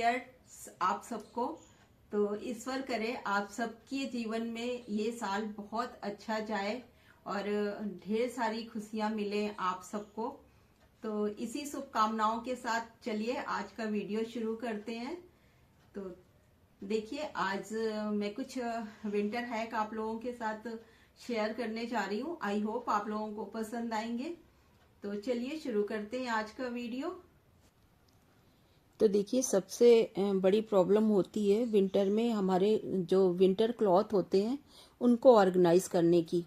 Years आप सबको। तो ईश्वर करे आप सबके जीवन में ये साल बहुत अच्छा जाए और ढेर सारी खुशियां मिले आप सबको। तो इसी शुभकामनाओं के साथ चलिए आज का वीडियो शुरू करते हैं। तो देखिए आज मैं कुछ विंटर हैक आप लोगों के साथ शेयर करने जा रही हूँ। आई होप आप लोगों को पसंद आएंगे। तो चलिए शुरू करते हैं आज का वीडियो। तो देखिए सबसे बड़ी प्रॉब्लम होती है विंटर में हमारे जो विंटर क्लॉथ होते हैं उनको ऑर्गेनाइज करने की।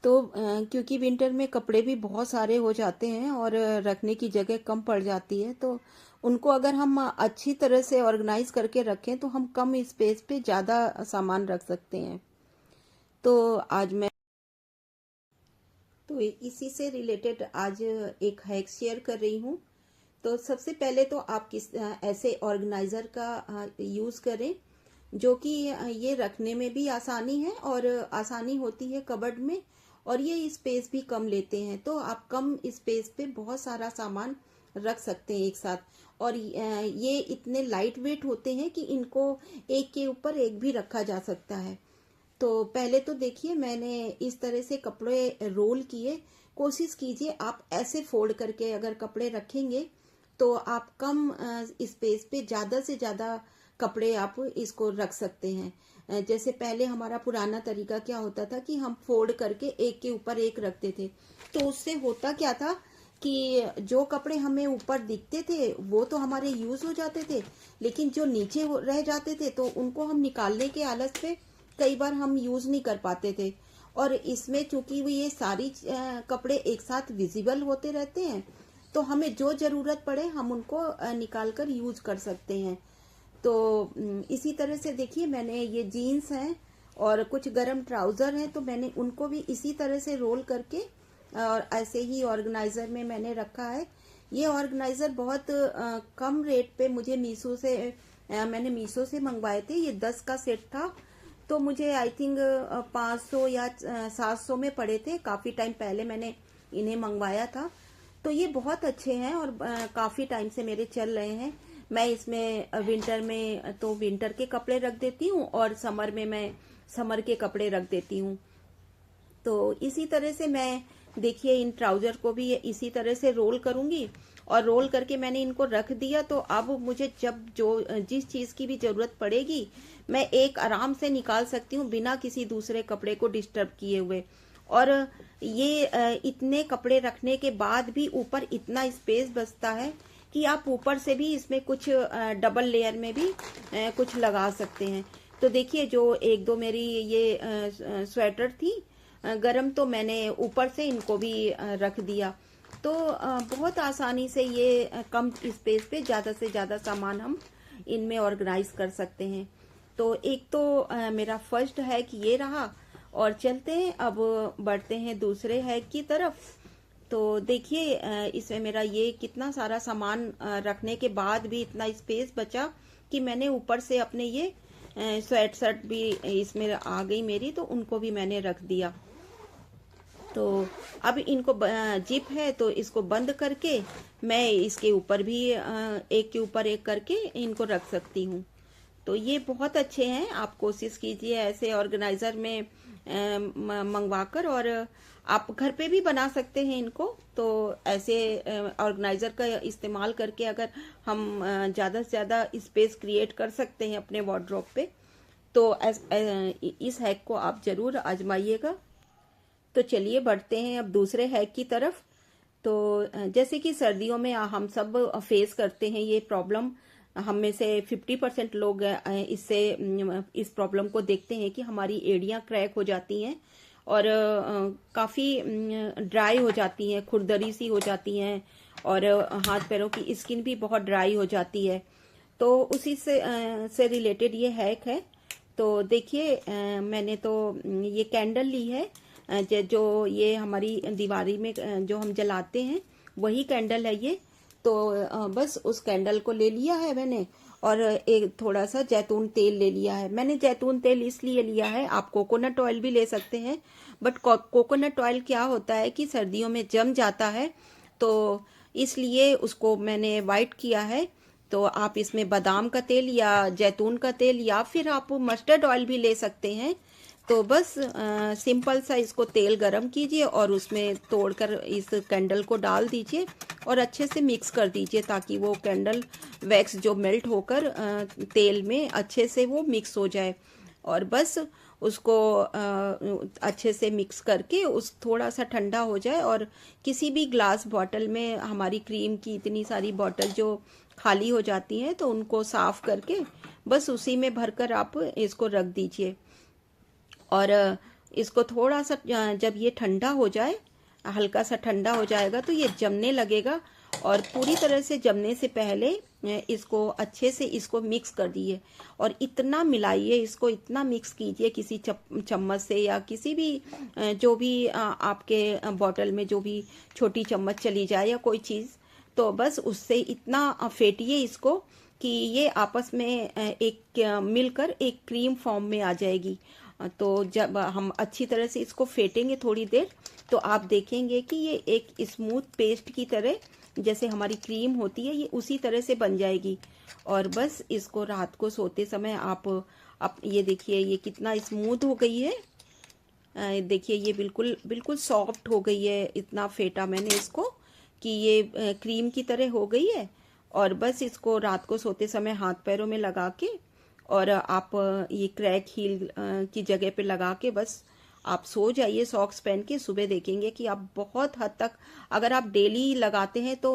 तो क्योंकि विंटर में कपड़े भी बहुत सारे हो जाते हैं और रखने की जगह कम पड़ जाती है, तो उनको अगर हम अच्छी तरह से ऑर्गेनाइज करके रखें तो हम कम स्पेस पे ज़्यादा सामान रख सकते हैं। तो आज मैं तो इसी से रिलेटेड आज एक हैक शेयर कर रही हूँ। तो सबसे पहले तो आप किस ऐसे ऑर्गेनाइजर का यूज़ करें जो कि ये रखने में भी आसानी है और आसानी होती है कबर्ड में, और ये स्पेस भी कम लेते हैं। तो आप कम स्पेस पे बहुत सारा सामान रख सकते हैं एक साथ, और ये इतने लाइट वेट होते हैं कि इनको एक के ऊपर एक भी रखा जा सकता है। तो पहले तो देखिए मैंने इस तरह से कपड़े रोल किए। कोशिश कीजिए आप ऐसे फोल्ड करके अगर कपड़े रखेंगे तो आप कम स्पेस पे ज़्यादा से ज़्यादा कपड़े आप इसको रख सकते हैं। जैसे पहले हमारा पुराना तरीका क्या होता था कि हम फोल्ड करके एक के ऊपर एक रखते थे, तो उससे होता क्या था कि जो कपड़े हमें ऊपर दिखते थे वो तो हमारे यूज हो जाते थे, लेकिन जो नीचे रह जाते थे तो उनको हम निकालने के आलस पे कई बार हम यूज नहीं कर पाते थे। और इसमें चूंकि ये सारी कपड़े एक साथ विजिबल होते रहते हैं, तो हमें जो जरूरत पड़े हम उनको निकाल कर यूज कर सकते हैं। तो इसी तरह से देखिए मैंने ये जीन्स हैं और कुछ गर्म ट्राउजर हैं, तो मैंने उनको भी इसी तरह से रोल करके और ऐसे ही ऑर्गेनाइजर में मैंने रखा है। ये ऑर्गेनाइजर बहुत कम रेट पे मुझे मैंने मीशो से मंगवाए थे। ये 10 का सेट था, तो मुझे आई थिंक 500 या 700 में पड़े थे। काफी टाइम पहले मैंने इन्हें मंगवाया था। तो ये बहुत अच्छे हैं और काफी टाइम से मेरे चल रहे हैं। मैं इसमें विंटर में तो विंटर के कपड़े रख देती हूँ और समर में मैं समर के कपड़े रख देती हूँ। तो इसी तरह से मैं देखिए इन ट्राउजर को भी इसी तरह से रोल करूंगी, और रोल करके मैंने इनको रख दिया। तो अब मुझे जब जिस चीज की भी जरूरत पड़ेगी मैं एक आराम से निकाल सकती हूँ बिना किसी दूसरे कपड़े को डिस्टर्ब किए हुए। और ये इतने कपड़े रखने के बाद भी ऊपर इतना स्पेस बचता है कि आप ऊपर से भी इसमें कुछ डबल लेयर में भी कुछ लगा सकते हैं। तो देखिए जो एक दो मेरी ये स्वेटर थी गरम, तो मैंने ऊपर से इनको भी रख दिया। तो बहुत आसानी से ये कम स्पेस पे ज्यादा से ज्यादा सामान हम इनमें ऑर्गेनाइज कर सकते हैं। तो एक तो मेरा फर्स्ट हैक ये रहा, और चलते हैं अब बढ़ते हैं दूसरे हैक की तरफ। तो देखिए इसमें मेरा ये कितना सारा सामान रखने के बाद भी इतना स्पेस बचा कि मैंने ऊपर से अपने ये स्वेट शर्ट भी इसमें आ गई मेरी, तो उनको भी मैंने रख दिया। तो अब इनको जिप है तो इसको बंद करके मैं इसके ऊपर भी एक के ऊपर एक करके इनको रख सकती हूँ। तो ये बहुत अच्छे हैं। आप कोशिश कीजिए ऐसे ऑर्गेनाइजर में मंगवाकर, और आप घर पे भी बना सकते हैं इनको। तो ऐसे ऑर्गेनाइजर का इस्तेमाल करके अगर हम ज्यादा से ज्यादा स्पेस क्रिएट कर सकते हैं अपने वार्डरोब पे, तो इस हैक को आप जरूर आजमाइएगा। तो चलिए बढ़ते हैं अब दूसरे हैक की तरफ। तो जैसे कि सर्दियों में हम सब फेस करते हैं ये प्रॉब्लम। हम में से 50% लोग इस प्रॉब्लम को देखते हैं कि हमारी एड़ियां क्रैक हो जाती हैं और काफी ड्राई हो जाती हैं, खुरदरी सी हो जाती हैं, और हाथ पैरों की स्किन भी बहुत ड्राई हो जाती है। तो उसी से रिलेटेड ये हैक है। तो देखिए मैंने तो ये कैंडल ली है, जो ये हमारी दिवाली में जो हम जलाते हैं वही कैंडल है ये। तो बस उस कैंडल को ले लिया है मैंने, और एक थोड़ा सा जैतून तेल ले लिया है। मैंने जैतून तेल इसलिए लिया है, आप कोकोनट ऑयल भी ले सकते हैं, बट कोकोनट ऑयल क्या होता है कि सर्दियों में जम जाता है, तो इसलिए उसको मैंने वाइट किया है। तो आप इसमें बादाम का तेल या जैतून का तेल या फिर आप मस्टर्ड ऑयल भी ले सकते हैं। तो बस सिंपल सा इसको तेल गरम कीजिए और उसमें तोड़कर इस कैंडल को डाल दीजिए और अच्छे से मिक्स कर दीजिए ताकि वो कैंडल वैक्स जो मेल्ट होकर तेल में अच्छे से वो मिक्स हो जाए। और बस उसको अच्छे से मिक्स करके उस थोड़ा सा ठंडा हो जाए और किसी भी ग्लास बॉटल में, हमारी क्रीम की इतनी सारी बॉटल जो खाली हो जाती हैं तो उनको साफ करके बस उसी में भरकर आप इसको रख दीजिए। और इसको थोड़ा सा जब ये ठंडा हो जाए, हल्का सा ठंडा हो जाएगा तो ये जमने लगेगा। और पूरी तरह से जमने से पहले इसको अच्छे से इसको मिक्स कर दिए और इतना मिलाइए, इसको इतना मिक्स कीजिए किसी चम्मच से या किसी भी जो भी आपके बॉटल में जो भी छोटी चम्मच चली जाए या कोई चीज़, तो बस उससे इतना फेंटिए इसको कि ये आपस में एक मिलकर एक क्रीम फॉर्म में आ जाएगी। तो जब हम अच्छी तरह से इसको फेंटेंगे थोड़ी देर, तो आप देखेंगे कि ये एक स्मूथ पेस्ट की तरह, जैसे हमारी क्रीम होती है, ये उसी तरह से बन जाएगी। और बस इसको रात को सोते समय आप ये देखिए ये कितना स्मूथ हो गई है। देखिए ये बिल्कुल बिल्कुल सॉफ्ट हो गई है, इतना फेंटा मैंने इसको कि ये क्रीम की तरह हो गई है। और बस इसको रात को सोते समय हाथ पैरों में लगा के और आप ये क्रैक हील की जगह पे लगा के बस आप सो जाइए सॉक्स पहन के। सुबह देखेंगे कि आप बहुत हद तक, अगर आप डेली लगाते हैं तो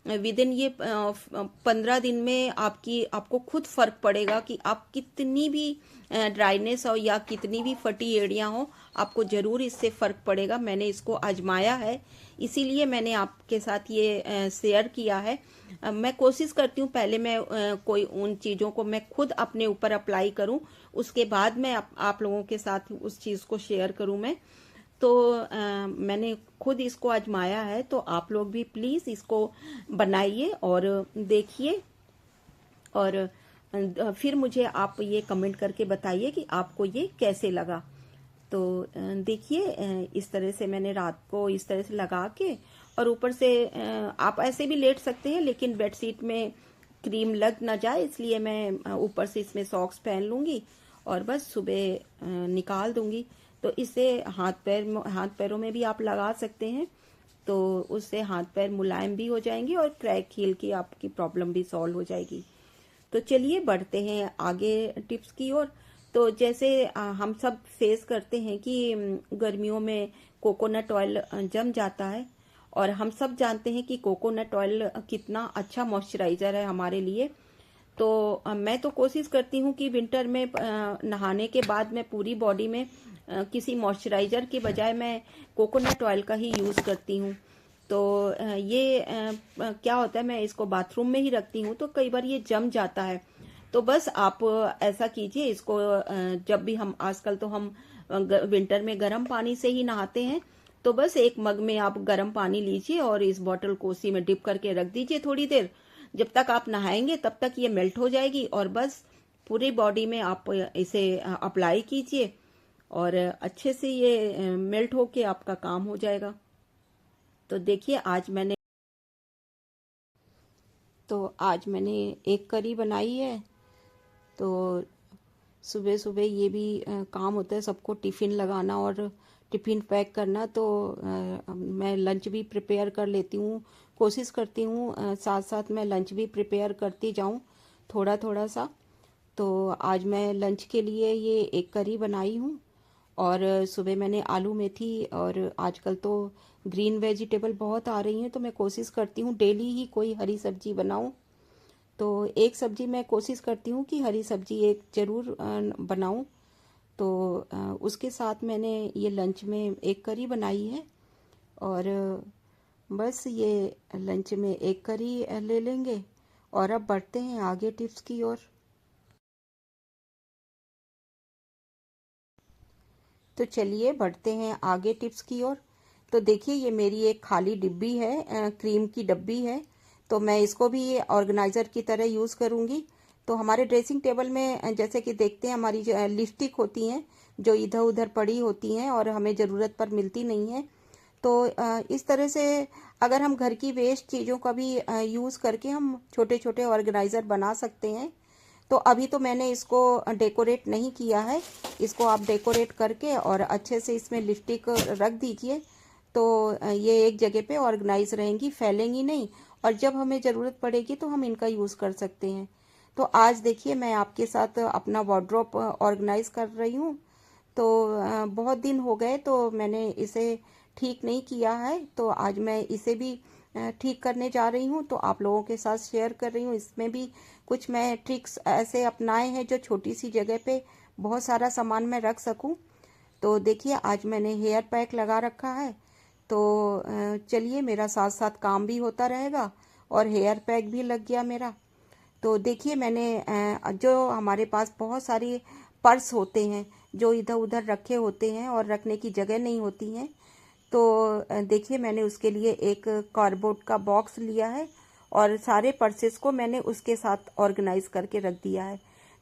विद इन ये 15 दिन में आपको खुद फर्क पड़ेगा कि आप कितनी भी ड्राइनेस हो या कितनी भी फटी एड़ियां हो, आपको जरूर इससे फर्क पड़ेगा। मैंने इसको आजमाया है, इसीलिए मैंने आपके साथ ये शेयर किया है। मैं कोशिश करती हूँ पहले मैं कोई उन चीज़ों को मैं खुद अपने ऊपर अप्लाई करूँ, उसके बाद मैं आप लोगों के साथ उस चीज़ को शेयर करूँ मैं। तो मैंने खुद इसको आजमाया है, तो आप लोग भी प्लीज़ इसको बनाइए और देखिए और फिर मुझे आप ये कमेंट करके बताइए कि आपको ये कैसे लगा। तो देखिए इस तरह से मैंने रात को इस तरह से लगा के, और ऊपर से आप ऐसे भी लेट सकते हैं लेकिन बेडशीट में क्रीम लग ना जाए इसलिए मैं ऊपर से इसमें सॉक्स पहन लूँगी और बस सुबह निकाल दूँगी। तो इससे हाथ पैरों में भी आप लगा सकते हैं, तो उससे हाथ पैर मुलायम भी हो जाएंगे और क्रैक हील की आपकी प्रॉब्लम भी सॉल्व हो जाएगी। तो चलिए बढ़ते हैं आगे टिप्स की ओर। तो जैसे हम सब फेस करते हैं कि गर्मियों में कोकोनट ऑयल जम जाता है, और हम सब जानते हैं कि कोकोनट ऑयल कितना अच्छा मॉइस्चराइजर है हमारे लिए। तो मैं तो कोशिश करती हूँ कि विंटर में नहाने के बाद मैं पूरी बॉडी में किसी मॉइस्चराइजर के बजाय मैं कोकोनट ऑयल का ही यूज़ करती हूँ। तो ये क्या होता है, मैं इसको बाथरूम में ही रखती हूँ तो कई बार ये जम जाता है। तो बस आप ऐसा कीजिए, इसको जब भी हम, आजकल तो हम विंटर में गर्म पानी से ही नहाते हैं, तो बस एक मग में आप गर्म पानी लीजिए और इस बॉटल को उसी में डिप करके रख दीजिए थोड़ी देर। जब तक आप नहाएंगे तब तक ये मेल्ट हो जाएगी और बस पूरी बॉडी में आप इसे अप्लाई कीजिए और अच्छे से ये मेल्ट होके आपका काम हो जाएगा। तो देखिए आज मैंने एक करी बनाई है। तो सुबह सुबह ये भी काम होता है सबको, टिफ़िन लगाना और टिफ़िन पैक करना। तो मैं लंच भी प्रिपेयर कर लेती हूँ, कोशिश करती हूँ साथ साथ मैं लंच भी प्रिपेयर करती जाऊँ थोड़ा थोड़ा सा। तो आज मैं लंच के लिए ये एक करी बनाई हूँ और सुबह मैंने आलू मेथी, और आजकल तो ग्रीन वेजिटेबल बहुत आ रही हैं तो मैं कोशिश करती हूँ डेली ही कोई हरी सब्जी बनाऊँ। तो एक सब्जी मैं कोशिश करती हूँ कि हरी सब्जी एक ज़रूर बनाऊँ। तो उसके साथ मैंने ये लंच में एक करी बनाई है और बस ये लंच में एक करी ले लेंगे। और अब बढ़ते हैं आगे टिप्स की ओर। तो चलिए बढ़ते हैं आगे टिप्स की ओर। तो देखिए ये मेरी एक खाली डिब्बी है, क्रीम की डब्बी है, तो मैं इसको भी ऑर्गेनाइज़र की तरह यूज़ करूँगी। तो हमारे ड्रेसिंग टेबल में जैसे कि देखते हैं हमारी लिपस्टिक होती हैं जो इधर उधर पड़ी होती हैं और हमें ज़रूरत पर मिलती नहीं है, तो इस तरह से अगर हम घर की वेस्ट चीज़ों का भी यूज़ करके हम छोटे छोटे ऑर्गेनाइज़र बना सकते हैं। तो अभी तो मैंने इसको डेकोरेट नहीं किया है, इसको आप डेकोरेट करके और अच्छे से इसमें लिपस्टिक रख दीजिए, तो ये एक जगह पे ऑर्गेनाइज रहेंगी, फैलेंगी नहीं, और जब हमें ज़रूरत पड़ेगी तो हम इनका यूज़ कर सकते हैं। तो आज देखिए मैं आपके साथ अपना वार्डरोब ऑर्गेनाइज कर रही हूँ। तो बहुत दिन हो गए तो मैंने इसे ठीक नहीं किया है, तो आज मैं इसे भी ठीक करने जा रही हूँ, तो आप लोगों के साथ शेयर कर रही हूँ। इसमें भी कुछ मैं ट्रिक्स ऐसे अपनाए हैं जो छोटी सी जगह पे बहुत सारा सामान मैं रख सकूँ। तो देखिए आज मैंने हेयर पैक लगा रखा है, तो चलिए मेरा साथ साथ काम भी होता रहेगा और हेयर पैक भी लग गया मेरा। तो देखिए मैंने जो हमारे पास बहुत सारी पर्स होते हैं जो इधर उधर रखे होते हैं और रखने की जगह नहीं होती हैं, तो देखिए मैंने उसके लिए एक कार्डबोर्ड का बॉक्स लिया है और सारे पर्सेस को मैंने उसके साथ ऑर्गेनाइज करके रख दिया है।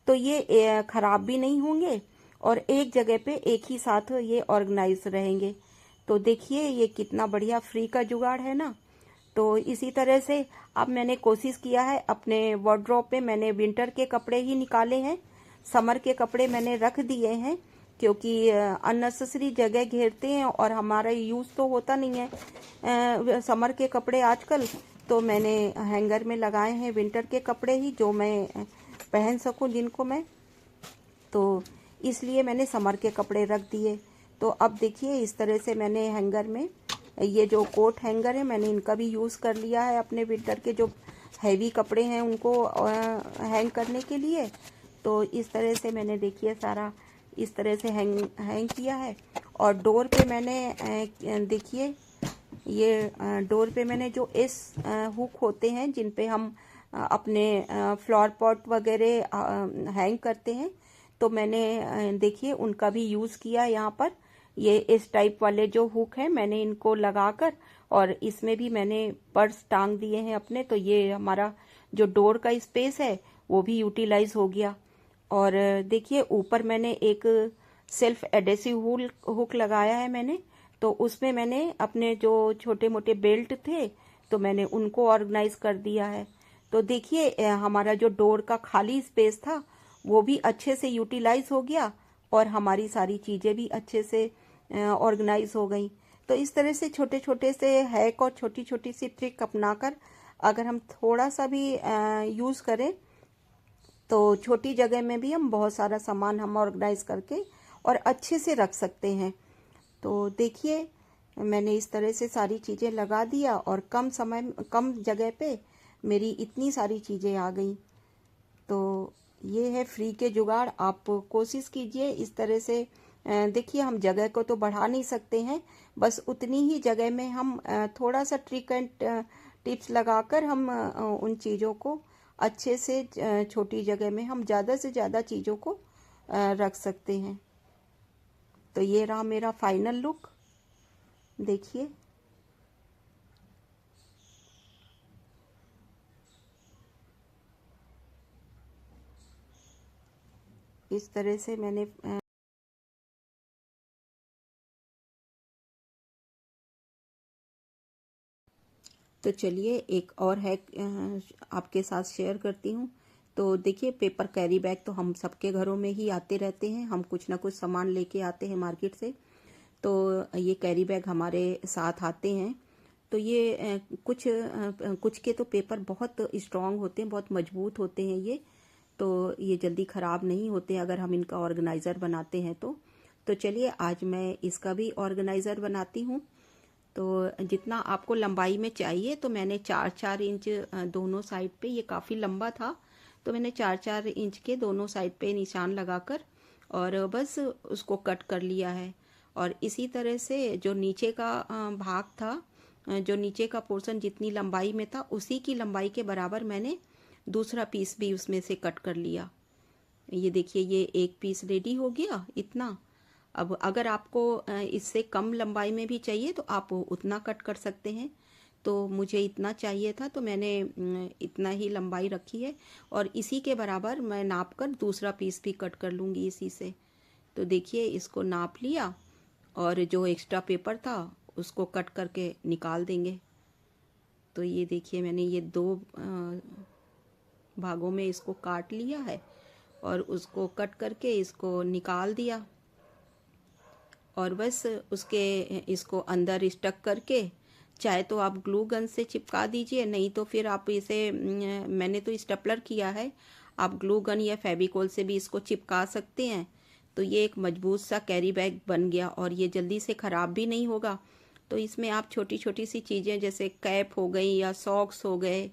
तो ये ख़राब भी नहीं होंगे और एक जगह पे एक ही साथ ये ऑर्गेनाइज रहेंगे। तो देखिए ये कितना बढ़िया फ्री का जुगाड़ है ना। तो इसी तरह से अब मैंने कोशिश किया है, अपने वार्डरोब पे मैंने विंटर के कपड़े ही निकाले हैं, समर के कपड़े मैंने रख दिए हैं, क्योंकि अननेसेसरी जगह घेरते हैं और हमारा यूज़ तो होता नहीं है समर के कपड़े आजकल। तो मैंने हैंगर में लगाए हैं विंटर के कपड़े ही, जो मैं पहन सकूं जिनको मैं, तो इसलिए मैंने समर के कपड़े रख दिए। तो अब देखिए इस तरह से मैंने हैंगर में ये जो कोट हैंगर है मैंने इनका भी यूज़ कर लिया है अपने विंटर के जो हैवी कपड़े हैं उनको हैंग करने के लिए। तो इस तरह से मैंने देखिए सारा इस तरह से हैंग किया है। और डोर पे मैंने देखिए ये डोर पे मैंने जो इस हुक होते हैं जिन पे हम अपने फ्लावर पॉट वगैरह हैंग करते हैं, तो मैंने देखिए उनका भी यूज़ किया यहाँ पर। ये इस टाइप वाले जो हुक हैं मैंने इनको लगाकर और इसमें भी मैंने पर्स टांग दिए हैं अपने, तो ये हमारा जो डोर का स्पेस है वो भी यूटिलाइज हो गया। और देखिए ऊपर मैंने एक सेल्फ एडेसिव हुक लगाया है मैंने, तो उसमें मैंने अपने जो छोटे मोटे बेल्ट थे तो मैंने उनको ऑर्गेनाइज कर दिया है। तो देखिए हमारा जो डोर का खाली स्पेस था वो भी अच्छे से यूटिलाइज हो गया और हमारी सारी चीज़ें भी अच्छे से ऑर्गेनाइज हो गई। तो इस तरह से छोटे छोटे से हैक और छोटी छोटी सी ट्रिक अपनाकर अगर हम थोड़ा सा भी यूज़ करें तो छोटी जगह में भी हम बहुत सारा सामान हम ऑर्गेनाइज करके और अच्छे से रख सकते हैं। तो देखिए मैंने इस तरह से सारी चीज़ें लगा दिया और कम जगह पे मेरी इतनी सारी चीज़ें आ गई। तो ये है फ्री के जुगाड़, आप कोशिश कीजिए इस तरह से। देखिए हम जगह को तो बढ़ा नहीं सकते हैं, बस उतनी ही जगह में हम थोड़ा सा ट्रिक एंड टिप्स लगाकर हम उन चीज़ों को अच्छे से छोटी जगह में हम ज़्यादा से ज़्यादा चीज़ों को रख सकते हैं। तो ये रहा मेरा फाइनल लुक, देखिए। इस तरह से मैंने तो चलिए एक और हैक आपके साथ शेयर करती हूँ। तो देखिए पेपर कैरी बैग तो हम सबके घरों में ही आते रहते हैं, हम कुछ ना कुछ सामान लेके आते हैं मार्केट से, तो ये कैरी बैग हमारे साथ आते हैं। तो ये कुछ के तो पेपर बहुत स्ट्रांग होते हैं, बहुत मजबूत होते हैं ये, तो ये जल्दी ख़राब नहीं होते अगर हम इनका ऑर्गेनाइज़र बनाते हैं तो चलिए आज मैं इसका भी ऑर्गेनाइज़र बनाती हूँ। तो जितना आपको लंबाई में चाहिए, तो मैंने 4-4 इंच दोनों साइड पे, ये काफ़ी लंबा था तो मैंने 4-4 इंच के दोनों साइड पे निशान लगाकर और बस उसको कट कर लिया है। और इसी तरह से जो नीचे का भाग था, जो नीचे का पोर्शन जितनी लंबाई में था उसी की लंबाई के बराबर मैंने दूसरा पीस भी उसमें से कट कर लिया। ये देखिए ये एक पीस रेडी हो गया इतना। अब अगर आपको इससे कम लंबाई में भी चाहिए तो आप उतना कट कर सकते हैं। तो मुझे इतना चाहिए था तो मैंने इतना ही लंबाई रखी है और इसी के बराबर मैं नाप कर दूसरा पीस भी कट कर लूँगी इसी से। तो देखिए इसको नाप लिया और जो एक्स्ट्रा पेपर था उसको कट करके निकाल देंगे। तो ये देखिए मैंने ये 2 भागों में इसको काट लिया है और उसको कट करके इसको निकाल दिया और बस उसके इसको अंदर स्टक करके चाहे तो आप ग्लू गन से चिपका दीजिए, नहीं तो फिर आप इसे मैंने तो स्टेपलर किया है, आप ग्लू गन या फेविकोल से भी इसको चिपका सकते हैं। तो ये एक मजबूत सा कैरी बैग बन गया और ये जल्दी से ख़राब भी नहीं होगा। तो इसमें आप छोटी छोटी सी चीज़ें जैसे कैप हो गई या सॉक्स हो गए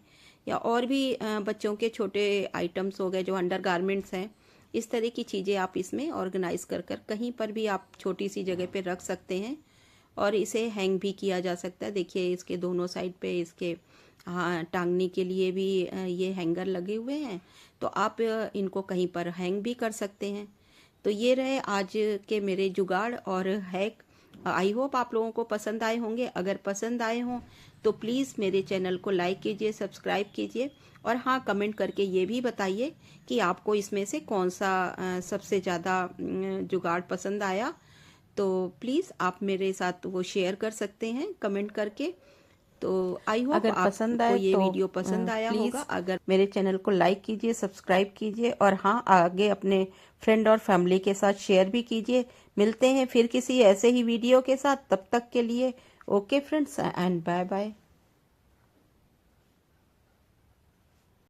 या और भी बच्चों के छोटे आइटम्स हो गए जो अंडर गारमेंट्स हैं, इस तरह की चीज़ें आप इसमें ऑर्गेनाइज कर कर कहीं पर भी आप छोटी सी जगह पे रख सकते हैं और इसे हैंग भी किया जा सकता है। देखिए इसके दोनों साइड पे इसके टांगने के लिए भी ये हैंगर लगे हुए हैं, तो आप इनको कहीं पर हैंग भी कर सकते हैं। तो ये रहे आज के मेरे जुगाड़ और हैक। आई होप आप लोगों को पसंद आए होंगे। अगर पसंद आए हों तो प्लीज़ मेरे चैनल को लाइक कीजिए, सब्सक्राइब कीजिए और हाँ, कमेंट करके ये भी बताइए कि आपको इसमें से कौन सा सबसे ज़्यादा जुगाड़ पसंद आया। तो प्लीज़ आप मेरे साथ वो शेयर कर सकते हैं कमेंट करके। तो आई होप अगर पसंद आए आपको ये तो वीडियो पसंद आया प्लीज होगा। अगर मेरे चैनल को लाइक कीजिए, सब्सक्राइब कीजिए और हाँ, आगे अपने फ्रेंड और फैमिली के साथ शेयर भी कीजिए। मिलते हैं फिर किसी ऐसे ही वीडियो के साथ, तब तक के लिए okay friends and bye bye.